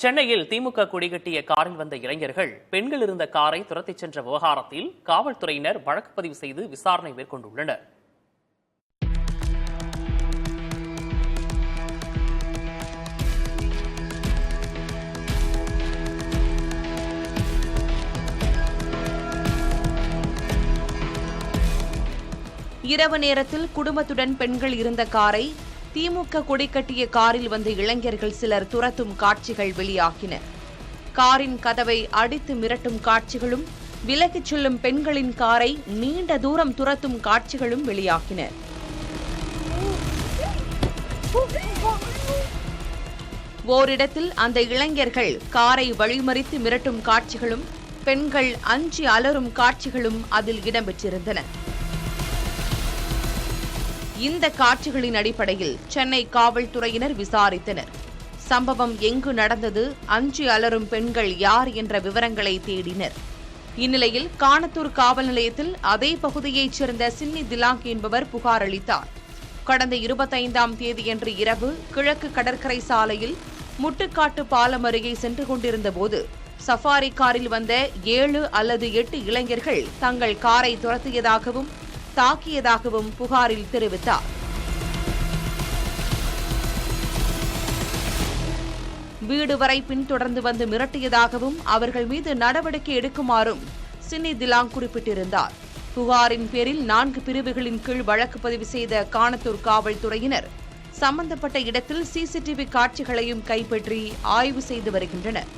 சென்னையில் திமுக கொடிகட்டிய காரில் வந்த இளைஞர்கள் பெண்கள் இருந்த காரை துரத்திச் சென்ற விவகாரத்தில் காவல்துறையினர் வழக்கு பதிவு செய்து விசாரணை மேற்கொண்டுள்ளனர். இரவு நேரத்தில் குடும்பத்துடன் பெண்கள் இருந்த காரை திமுக கொடி கட்டிய காரில் வந்த இளைஞர்கள் சிலர் துரத்தும் காட்சிகள் வெளியாகின. காரின் கதவை அடித்து மிரட்டும் காட்சிகளும், விலகிச் செல்லும் பெண்களின் காரை நீண்ட தூரம் துரத்தும் காட்சிகளும் வெளியாகின. ஓரிடத்தில் அந்த இளைஞர்கள் காரை வழிமறித்து மிரட்டும் காட்சிகளும், பெண்கள் அஞ்சி அலறும் காட்சிகளும் அதில் இடம்பெற்றிருந்தன. இந்த காட்சிகளின் அடிப்படையில் சென்னை காவல்துறையினர் விசாரித்தனர். சம்பவம் எங்கு நடந்தது, அஞ்சி அலரும் பெண்கள் யார் என்ற விவரங்களை தேடினர். இந்நிலையில் காணத்தூர் காவல் நிலையத்தில் அதே பகுதியைச் சேர்ந்த சின்னி திலாங் என்பவர் புகார் அளித்தார். கடந்த 25ஆம் தேதியன்று இரவு கிழக்கு கடற்கரை சாலையில் முட்டுக்காட்டு பாலம் அருகே சென்று கொண்டிருந்தபோது சஃபாரி காரில் வந்த 7 அல்லது 8 இளைஞர்கள் தங்கள் காரை துரத்தியதாகவும் தாக்கியதாகவும் புகாரில் தெரிவித்தார். வீடு வரை பின்தொடர்ந்து வந்து மிரட்டியதாகவும் அவர்கள் மீது நடவடிக்கை எடுக்குமாறும் சின்னி திலாங் குறிப்பிட்டிருந்தார். புகாரின் பேரில் 4 பிரிவுகளின் கீழ் வழக்கு பதிவு செய்த காணத்தூர் காவல்துறையினர் சம்பந்தப்பட்ட இடத்தில் சிசிடிவி காட்சிகளையும் கைப்பற்றி ஆய்வு செய்து வருகின்றனர்.